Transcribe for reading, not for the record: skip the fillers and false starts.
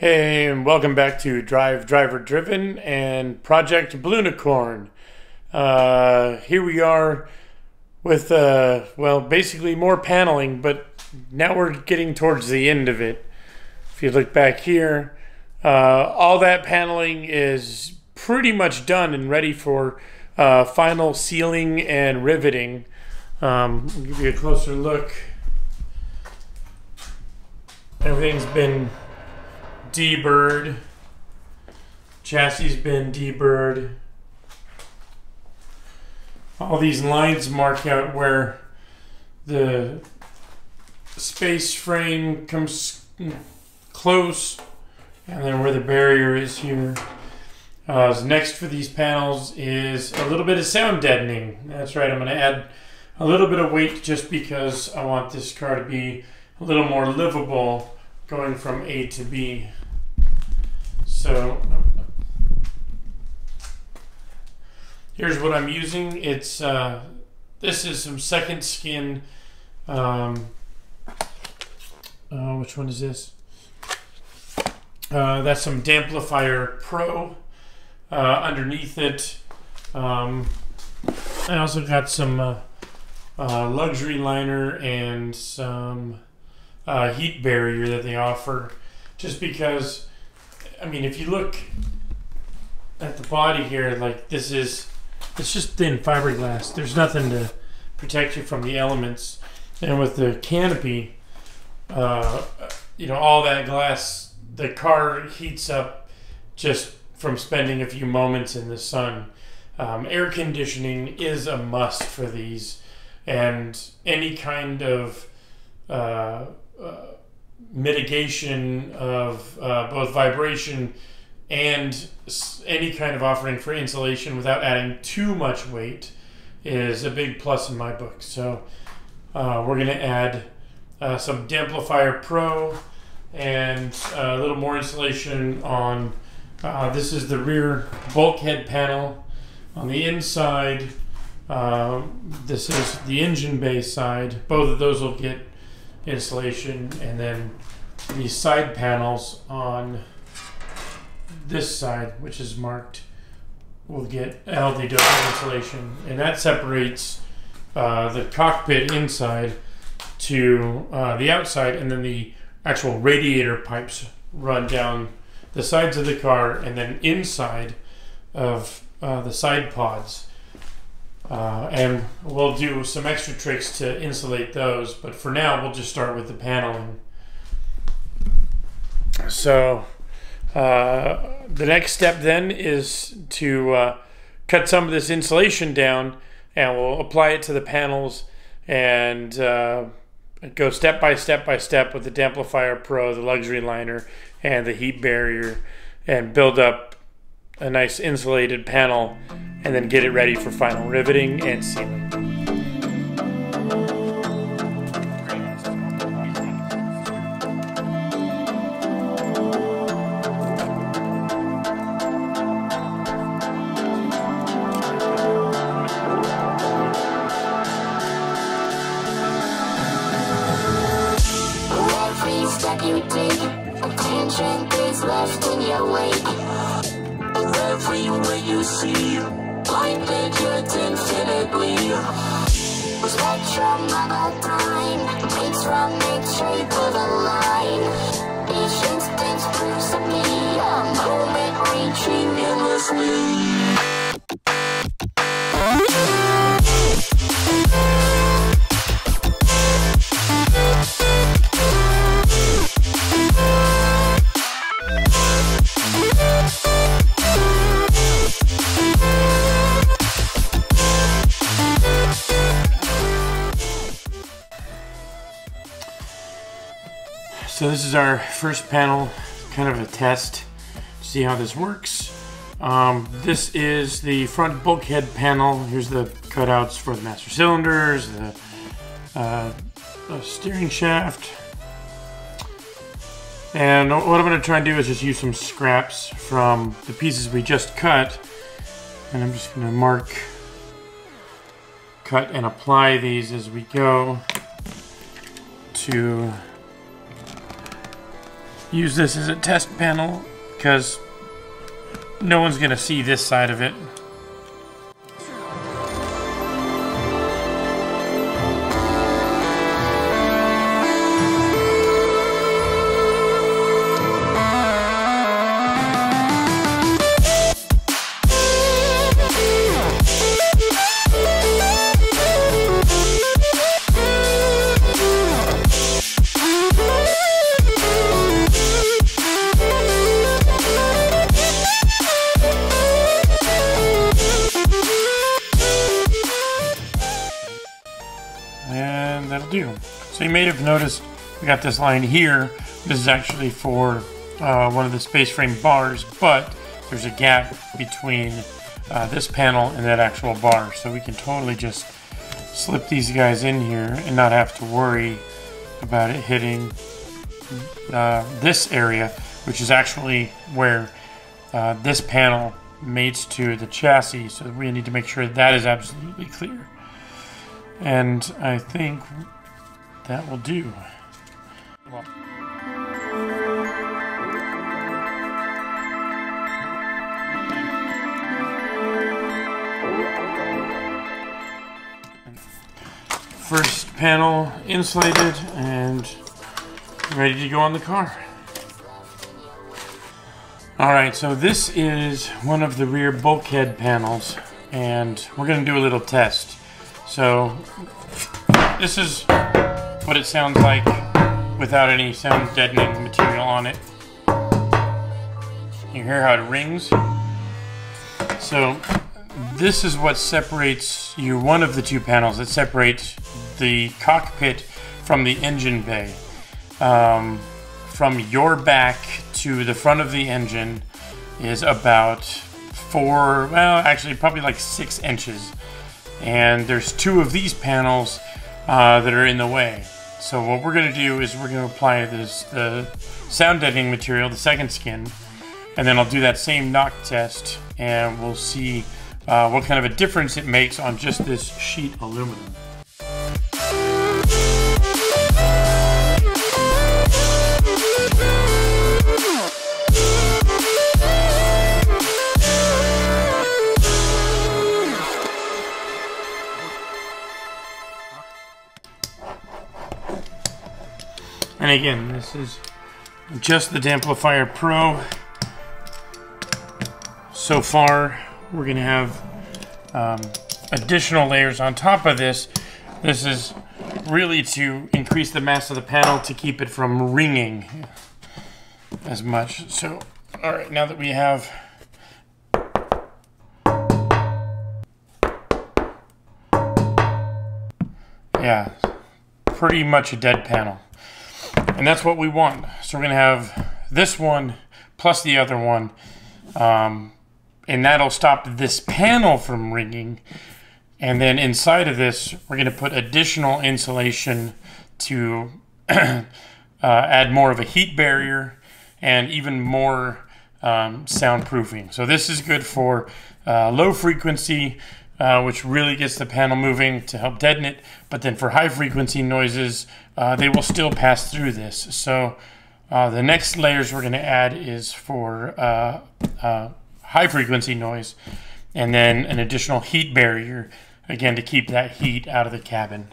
Hey, and welcome back to Driver Driven and Project Blunicorn. Here we are with, well, basically more paneling, but now we're getting towards the end of it. If you look back here, all that paneling is pretty much done and ready for final sealing and riveting. I'll give you a closer look. Everything's been deburred, chassis been deburred. All these lines mark out where the space frame comes close, and then where the barrier is here. Next for these panels is a little bit of sound deadening. That's right, I'm going to add a little bit of weight just because I want this car to be a little more livable going from A to B. So here's what I'm using. It's this is some Secondskin. Which one is this? That's some Damplifier Pro. Underneath it, I also got some luxury liner and some heat barrier that they offer. Just because, I mean, if you look at the body here, like it's just thin fiberglass. There's nothing to protect you from the elements. And with the canopy, you know, all that glass, the car heats up just from spending a few moments in the sun. Air conditioning is a must for these, and any kind of mitigation of both vibration and any kind of offering for insulation without adding too much weight is a big plus in my book. So we're going to add some Damplifier Pro and a little more insulation on this is the rear bulkhead panel. On the inside, this is the engine bay side. Both of those will get insulation, and then these side panels on this side, which is marked, will get LD insulation, and that separates the cockpit inside to the outside, and then the actual radiator pipes run down the sides of the car and then inside of the side pods. And we'll do some extra tricks to insulate those, but for now we'll just start with the paneling. So the next step then is to cut some of this insulation down, and we'll apply it to the panels and go step by step with the Damplifier Pro, the luxury liner, and the heat barrier, and build up a nice insulated panel, and then get it ready for final riveting and sealing. Every step you take, attention is left in your wake. Everywhere you see, blinded yet infinitely. Spectrum of a time, breaks from its shape of a line. Each instance proves to be a moment reaching endlessly. So this is our first panel, kind of a test to see how this works. This is the front bulkhead panel. Here's the cutouts for the master cylinders, the steering shaft. And what I'm going to try and do is just use some scraps from the pieces we just cut. And I'm just going to cut and apply these as we go to use this as a test panel because no one's going to see this side of it. And that'll do. So you may have noticed we got this line here. This is actually for one of the space frame bars, but there's a gap between this panel and that actual bar. So we can totally just slip these guys in here and not have to worry about it hitting this area, which is actually where this panel mates to the chassis. So we need to make sure that is absolutely clear. And I think that will do. First panel insulated and ready to go on the car. Alright, so this is one of the rear bulkhead panels, and we're going to do a little test. So this is what it sounds like without any sound deadening material on it. You hear how it rings? So this is what separates you, one of the two panels that separates the cockpit from the engine bay. From your back to the front of the engine is about probably like 6 inches. And there's 2 of these panels that are in the way. So what we're going to do is we're going to apply the sound deadening material, the Secondskin, and then I'll do that same knock test, and we'll see what kind of a difference it makes on just this sheet aluminum. And again, this is just the Damplifier Pro. So far, we're going to have additional layers on top of this. This is really to increase the mass of the panel to keep it from ringing as much. So, alright, now that we have pretty much a dead panel. And that's what we want. So we're going to have this one plus the other one. And that'll stop this panel from ringing. And then inside of this, we're going to put additional insulation to add more of a heat barrier and even more soundproofing. So this is good for low frequency, which really gets the panel moving to help deaden it. But then for high frequency noises, they will still pass through this. So the next layers we're going to add is for high frequency noise, and then an additional heat barrier, again, to keep that heat out of the cabin.